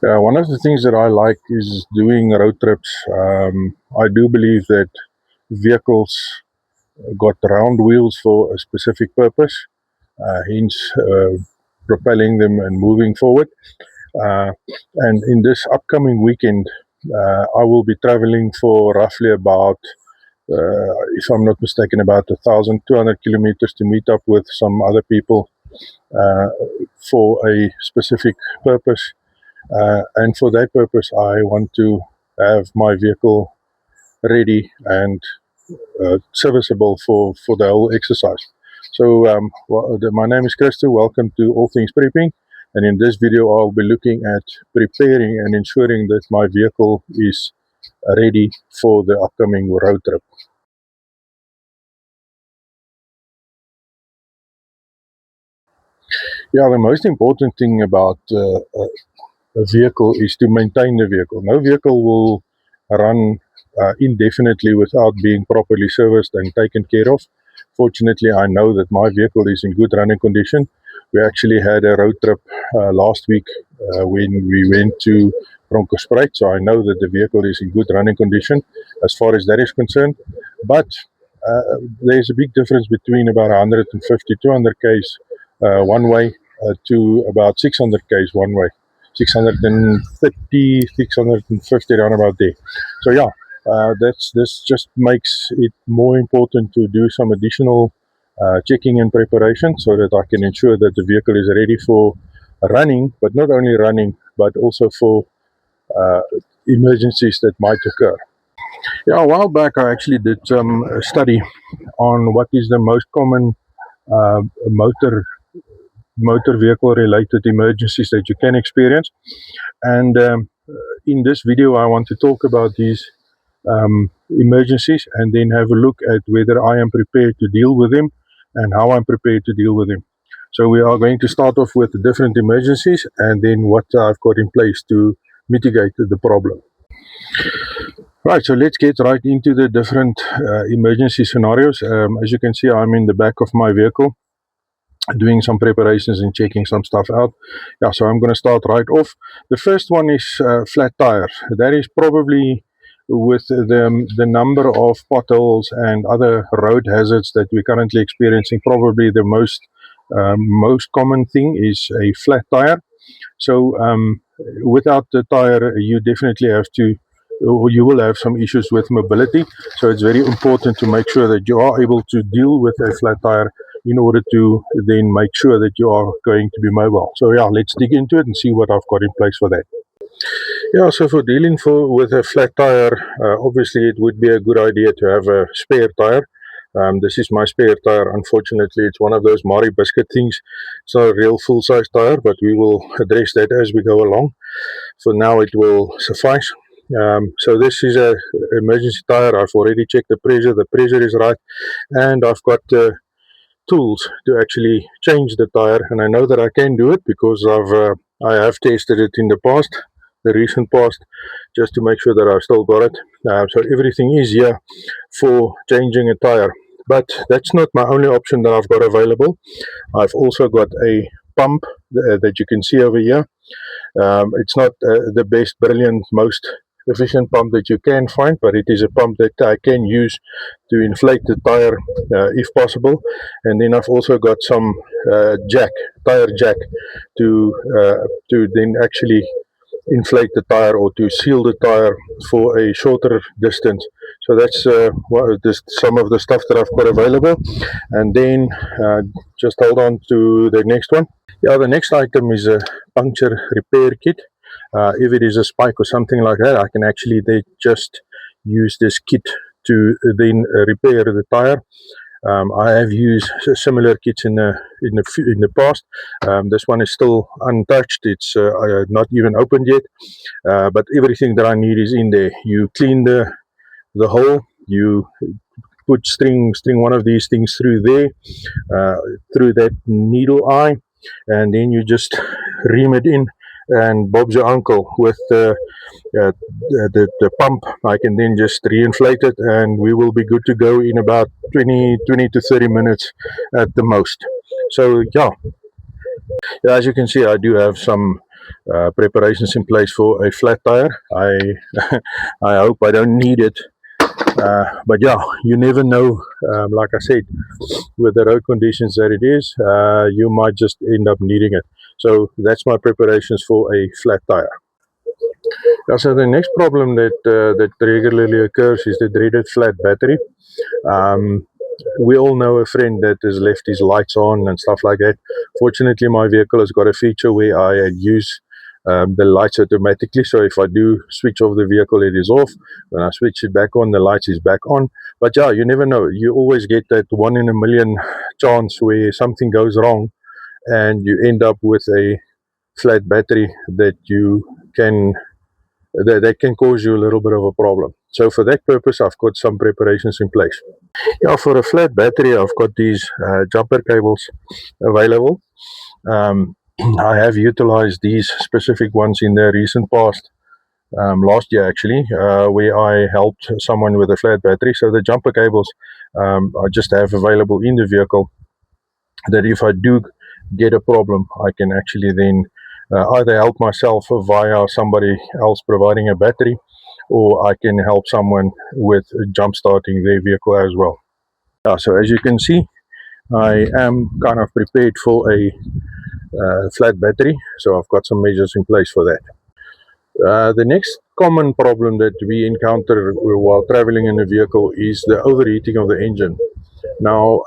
One of the things that I like is doing road trips. I do believe that vehicles got round wheels for a specific purpose, hence propelling them and moving forward. Uh, and in this upcoming weekend, I will be traveling for roughly about, if I'm not mistaken, about 1,200 kilometers to meet up with some other people uh, for a specific purpose. And for that purpose, I want to have my vehicle ready and serviceable for the whole exercise. So, my name is Christo. Welcome to All Things Prepping. And in this video, I'll be looking at preparing and ensuring that my vehicle is ready for the upcoming road trip. Yeah, the most important thing about a vehicle is to maintain the vehicle. No vehicle will run indefinitely without being properly serviced and taken care of. Fortunately, I know that my vehicle is in good running condition. We actually had a road trip last week when we went to Bronkhorstspruit, so I know that the vehicle is in good running condition as far as that is concerned. But there's a big difference between about 150, 200 Ks one way to about 600 Ks one way. 630, 650 around about there. So yeah, this just makes it more important to do some additional checking and preparation so that I can ensure that the vehicle is ready for running, but not only running, but also for uh, emergencies that might occur. Yeah, a while back I actually did some study on what is the most common uh, motor motor vehicle related emergencies that you can experience. And in this video, I want to talk about these emergencies and then have a look at whether I am prepared to deal with them and how I'm prepared to deal with them. So we are going to start off with the different emergencies and then what I've got in place to mitigate the problem. Right, so let's get right into the different emergency scenarios. As you can see, I'm in the back of my vehicle doing some preparations and checking some stuff out. Yeah, so I'm going to start right off. The first one is flat tires. That is probably, with the number of potholes and other road hazards that we're currently experiencing, probably the most common thing is a flat tire. So without the tire, you definitely have to, or you will have some issues with mobility. So it's very important to make sure that you are able to deal with a flat tire in order to then make sure that you are going to be mobile. So yeah, let's dig into it and see what I've got in place for that. Yeah, so for dealing with a flat tire, obviously it would be a good idea to have a spare tire. This is my spare tire. Unfortunately, it's one of those Mari biscuit things. It's not a real full-size tire, but we will address that as we go along. For now, it will suffice. So this is a emergency tire. I've already checked the pressure. The pressure is right, and I've got tools to actually change the tire. And I know that I can do it because I have tested it in the past, the recent past, just to make sure that I've still got it. So everything is here for changing a tire. But that's not my only option that I've got available. I've also got a pump that you can see over here. It's not the best, brilliant, most efficient pump that you can find, but it is a pump that I can use to inflate the tire if possible. And then I've also got some tire jack, to then actually inflate the tire or to seal the tire for a shorter distance. So that's some of the stuff that I've got available. And then just hold on to the next one. Yeah, the next item is a puncture repair kit. If it is a spike or something like that, I can actually just use this kit to then repair the tire. I have used similar kits in the past. This one is still untouched. It's not even opened yet, but everything that I need is in there. You clean the hole. You put string one of these things through there, through that needle eye, and then you just ream it in. And Bob's your uncle with the pump. I can then just reinflate it, and we will be good to go in about 20 to 30 minutes at the most. So yeah, as you can see, I do have some preparations in place for a flat tire. I hope I don't need it. But yeah, you never know. Like I said, with the road conditions that it is, you might just end up needing it. So that's my preparations for a flat tire. So the next problem that regularly occurs is the dreaded flat battery. Um, we all know a friend that has left his lights on and stuff like that. Fortunately, my vehicle has got a feature where I use the lights automatically. So if I do switch off the vehicle, it is off. When I switch it back on, the lights is back on. But yeah, you never know. You always get that 1 in a million chance where something goes wrong and you end up with a flat battery that can cause you a little bit of a problem. So for that purpose, I've got some preparations in place. Yeah, for a flat battery, I've got these jumper cables available. I have utilized these specific ones in the recent past, last year actually, where I helped someone with a flat battery. So the jumper cables I just have available in the vehicle, that if I do get a problem, I can actually then either help myself via somebody else providing a battery, or I can help someone with jump starting their vehicle as well. So as you can see, I am kind of prepared for a flat battery, so I've got some measures in place for that. The next common problem that we encounter while traveling in a vehicle is the overheating of the engine. Now,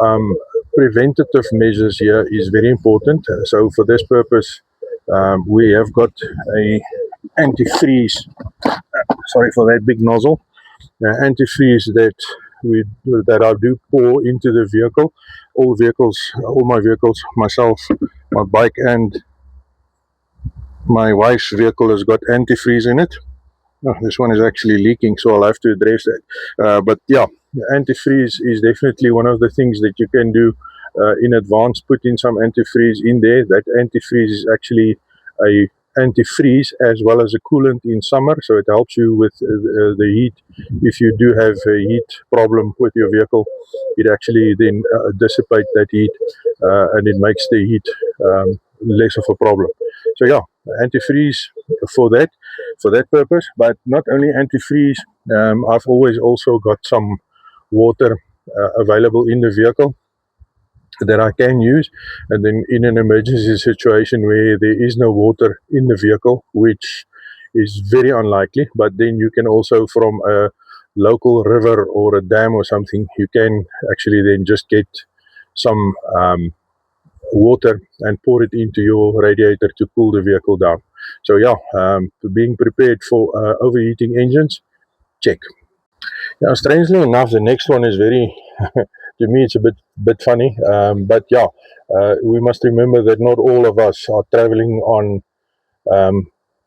preventative measures here is very important. So for this purpose, we have got a antifreeze. Sorry for that big nozzle. Antifreeze that I do pour into the vehicle. All my vehicles, myself, my bike, and my wife's vehicle has got antifreeze in it. Oh, this one is actually leaking, so I'll have to address that. But yeah, antifreeze is definitely one of the things that you can do in advance. Put in some antifreeze in there. That antifreeze is actually a antifreeze as well as a coolant in summer, so it helps you with the heat. If you do have a heat problem with your vehicle, it actually then dissipates that heat and it makes the heat less of a problem. So yeah, antifreeze for that purpose. But not only antifreeze, I've always also got some water available in the vehicle that I can use. And then in an emergency situation where there is no water in the vehicle, which is very unlikely, but then you can also, from a local river or a dam or something, you can actually then just get some water and pour it into your radiator to cool the vehicle down. So yeah, being prepared for overheating engines, check. Now, strangely enough, the next one is very, to me, it's a bit funny. But yeah, we must remember that not all of us are traveling on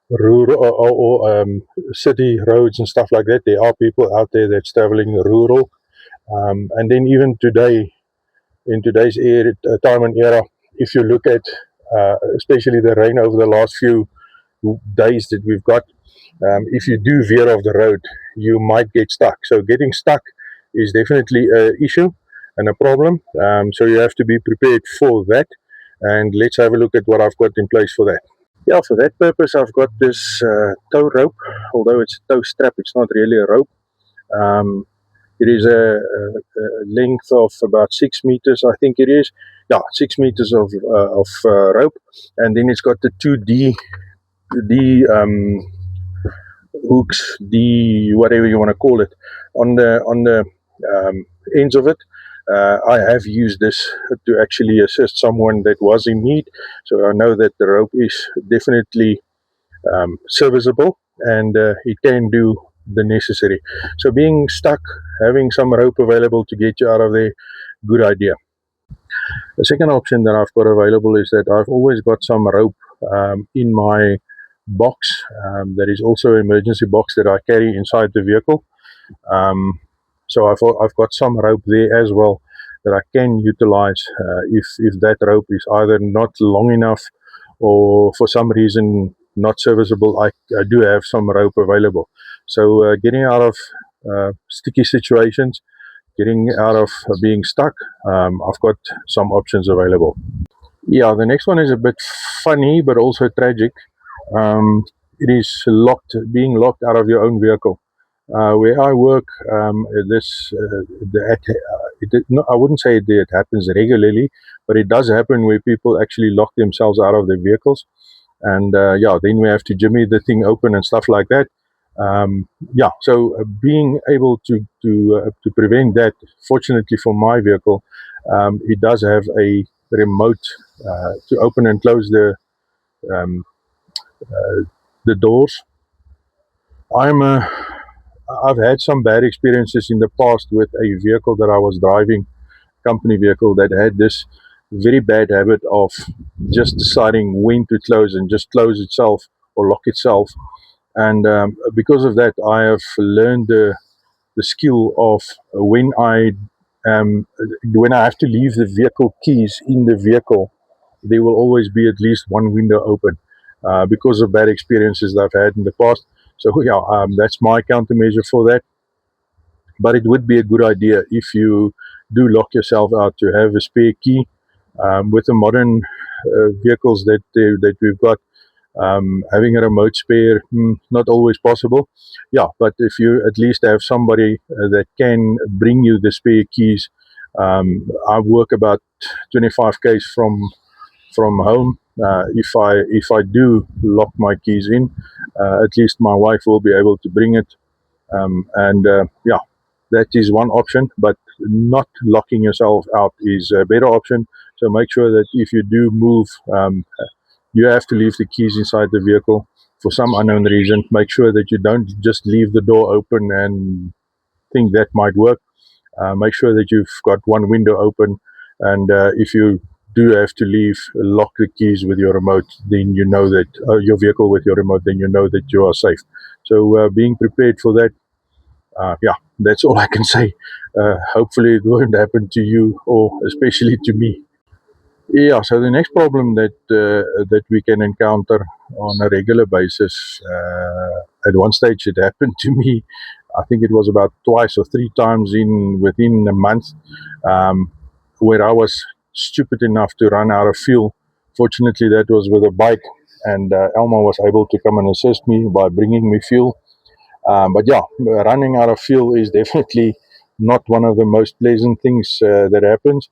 rural or city roads and stuff like that. There are people out there that's traveling rural. And then even today, in today's time and era, if you look at especially the rain over the last few days that we've got, if you do veer off the road, you might get stuck. So getting stuck is definitely an issue and a problem. So you have to be prepared for that. And let's have a look at what I've got in place for that. Yeah, for that purpose, I've got this tow rope. Although it's a tow strap, it's not really a rope. It is a length of about 6 meters, I think it is. Yeah, 6 meters of rope, and then it's got the two D hooks, whatever you want to call it, on the ends of it. I have used this to actually assist someone that was in need, so I know that the rope is definitely serviceable and it can do the necessary. So being stuck, having some rope available to get you out of there, good idea. The second option that I've got available is that I've always got some rope in my box. That is also an emergency box that I carry inside the vehicle. So I've got some rope there as well that I can utilize if that rope is either not long enough or for some reason not serviceable. I do have some rope available. So getting out of sticky situations, getting out of being stuck, I've got some options available. Yeah, the next one is a bit funny but also tragic. it is being locked out of your own vehicle. Where I work, no, I wouldn't say it happens regularly, but it does happen where people actually lock themselves out of their vehicles, and yeah, then we have to jimmy the thing open and stuff like that. Yeah, so being able to prevent that, fortunately for my vehicle, it does have a remote to open and close um, the doors. I'm a I've had some bad experiences in the past with a vehicle that I was driving, company vehicle, that had this very bad habit of just deciding when to close and just close itself or lock itself. And because of that, I have learned the skill of um, when I have to leave the vehicle keys in the vehicle, there will always be at least one window open because of bad experiences that I've had in the past. So yeah, that's my countermeasure for that. But it would be a good idea if you do lock yourself out to have a spare key. With the modern vehicles that we've got, having a remote spare, not always possible. Yeah, but if you at least have somebody that can bring you the spare keys. I work about 25 k's from home. If I do lock my keys in, at least my wife will be able to bring it. And yeah, that is one option, but not locking yourself out is a better option. So make sure that if you do move, you have to leave the keys inside the vehicle for some unknown reason. Make sure that you don't just leave the door open and think that might work. Make sure that you've got one window open, and if you do have to leave, lock the keys with your remote. Then you know that your vehicle with your remote. Then you know that you are safe. So being prepared for that. Yeah, that's all I can say. Hopefully, it won't happen to you, or especially to me. Yeah, so the next problem that we can encounter on a regular basis, at one stage it happened to me. I think it was about twice or three times in within a month, um, where I was stupid enough to run out of fuel. Fortunately, that was with a bike, and Elma was able to come and assist me by bringing me fuel. But yeah, running out of fuel is definitely not one of the most pleasant things that happens.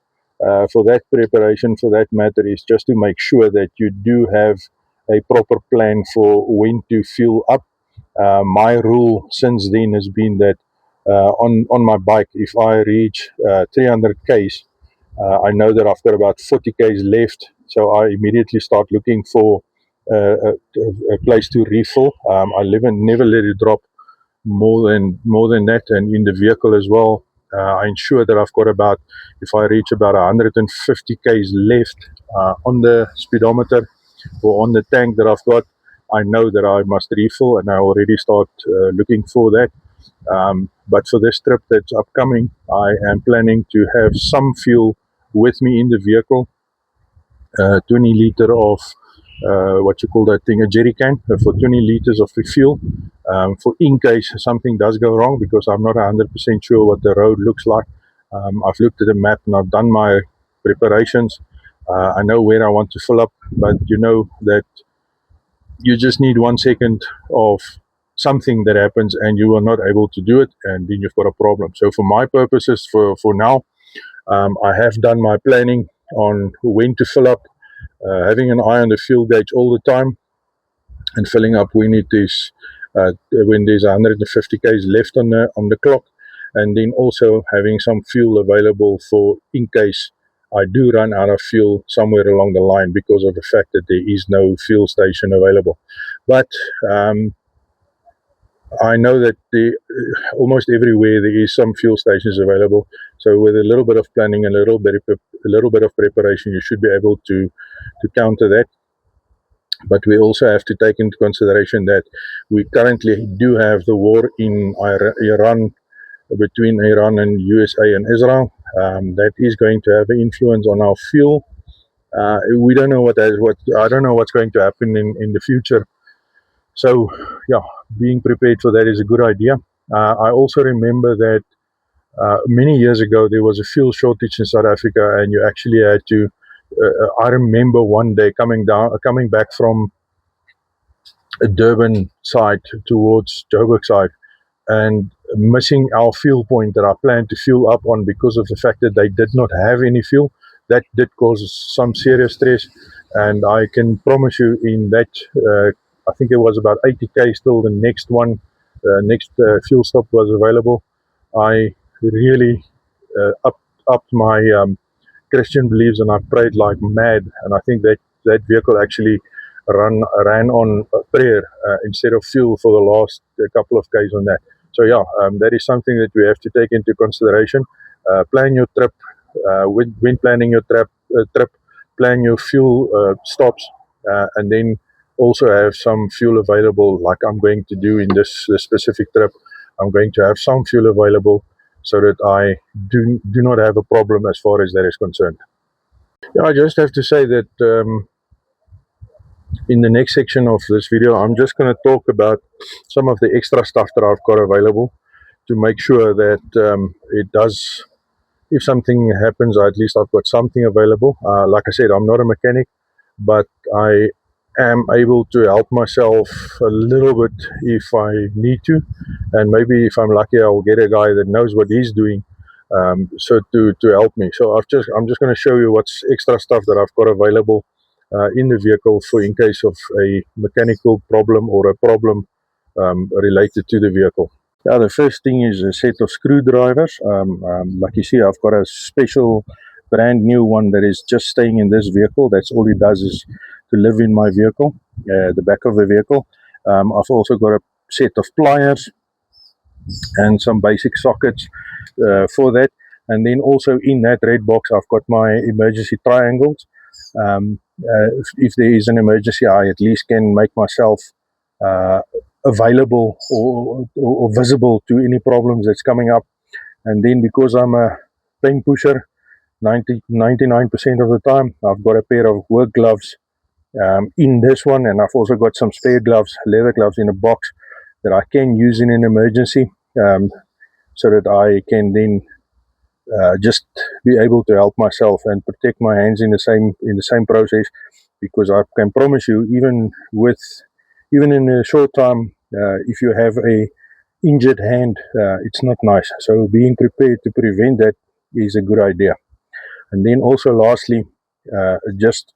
For that preparation, for that matter, is just to make sure that you do have a proper plan for when to fuel up. My rule since then has been that on my bike, if I reach 300 k's, I know that I've got about 40 k's left, so I immediately start looking for a place to refill. I never let it drop more than that, and in the vehicle as well. I ensure that I've got about, if I reach about 150 k's left on the speedometer or on the tank that I've got, I know that I must refill, and I already start looking for that. But for this trip that's upcoming, I am planning to have some fuel with me in the vehicle, 20 liter of what you call that thing, a jerry can, for 20 liters of fuel, for in case something does go wrong, because I'm not 100% sure what the road looks like. I've looked at the map and I've done my preparations. I know where I want to fill up, but you know that you just need 1 second of something that happens and you are not able to do it, and then you've got a problem. So for my purposes, for now, I have done my planning on when to fill up, having an eye on the fuel gauge all the time, and filling up when it is when there's 150 k's left on the clock, and then also having some fuel available for in case I do run out of fuel somewhere along the line because of the fact that there is no fuel station available. But I know that almost everywhere there is some fuel stations available. So with a little bit of planning and a little bit of preparation, you should be able to counter that. But we also have to take into consideration that we currently do have the war in Iran, between Iran and USA and Israel. That is going to have an influence on our fuel. We don't know what I don't know what's going to happen in the future. So yeah, being prepared for that is a good idea. I also remember that many years ago there was a fuel shortage in South Africa, and you actually had to. I remember one day coming back from Durban side towards Joburg side, and missing our fuel point that I planned to fuel up on because of the fact that they did not have any fuel. That did cause some serious stress, and I can promise you in that, I think it was about 80k still the next one, next fuel stop was available. I really upped my Christian beliefs, and I prayed like mad. And I think that vehicle actually ran on prayer instead of fuel for the last couple of Ks on that. So yeah, that is something that we have to take into consideration. Plan your trip. When planning your trip, plan your fuel stops, and then also have some fuel available. Like I'm going to do in this specific trip, I'm going to have some fuel available so that I do not have a problem as far as that is concerned. Yeah, I just have to say that in the next section of this video, I'm just going to talk about some of the extra stuff that I've got available to make sure that it does, if something happens, at least I've got something available. Like I said, I'm not a mechanic, but I am able to help myself a little bit if I need to, and maybe if I'm lucky, I'll get a guy that knows what he's doing, so to help me. So I'm just going to show you what's extra stuff that I've got available in the vehicle for in case of a mechanical problem or a problem related to the vehicle. Yeah, the first thing is a set of screwdrivers. Like you see, I've got a special brand new one that is just staying in this vehicle. That's all it does is to live in my vehicle, the back of the vehicle. I've also got a set of pliers and some basic sockets for that. And then also in that red box, I've got my emergency triangles. If there is an emergency, I at least can make myself available or visible to any problems that's coming up. And then because I'm a pain pusher, 99% of the time, I've got a pair of work gloves in this one, and I've also got some spare gloves, leather gloves in a box that I can use in an emergency, so that I can then just be able to help myself and protect my hands in the same process. Because I can promise you, even in a short time, if you have a injured hand, it's not nice. So being prepared to prevent that is a good idea. And then also lastly, just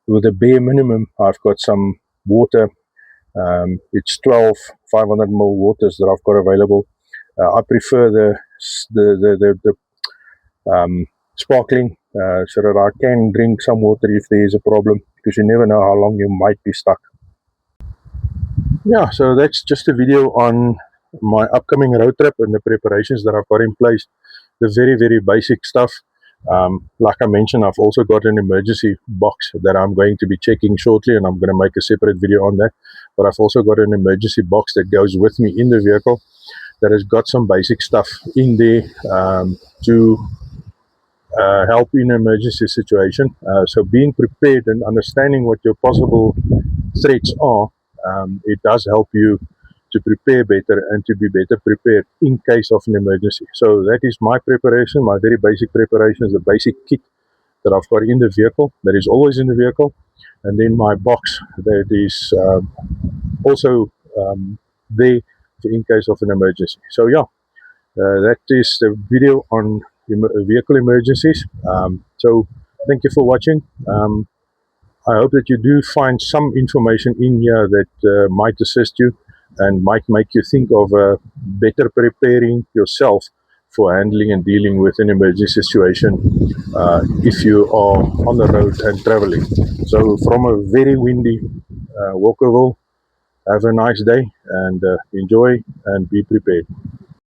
with a bare minimum, I've got some water. It's 12 500 ml waters that I've got available. I prefer the sparkling, so that I can drink some water if there is a problem, because you never know how long you might be stuck. Yeah, so that's just a video on my upcoming road trip and the preparations that I've got in place. The very basic stuff. Like I mentioned, I've also got an emergency box that I'm going to be checking shortly, and I'm going to make a separate video on that. But I've also got an emergency box that goes with me in the vehicle that has got some basic stuff in there to help in an emergency situation. So being prepared and understanding what your possible threats are, it does help you to prepare better and to be better prepared in case of an emergency. So that is my preparation, my very basic preparation is the basic kit that I've got in the vehicle, that is always in the vehicle, and then my box that is also there in case of an emergency. So yeah, that is the video on vehicle emergencies. So thank you for watching. I hope that you do find some information in here that might assist you and might make you think of better preparing yourself for handling and dealing with an emergency situation if you are on the road and traveling. So from a very windy Walkerville, have a nice day and enjoy and be prepared.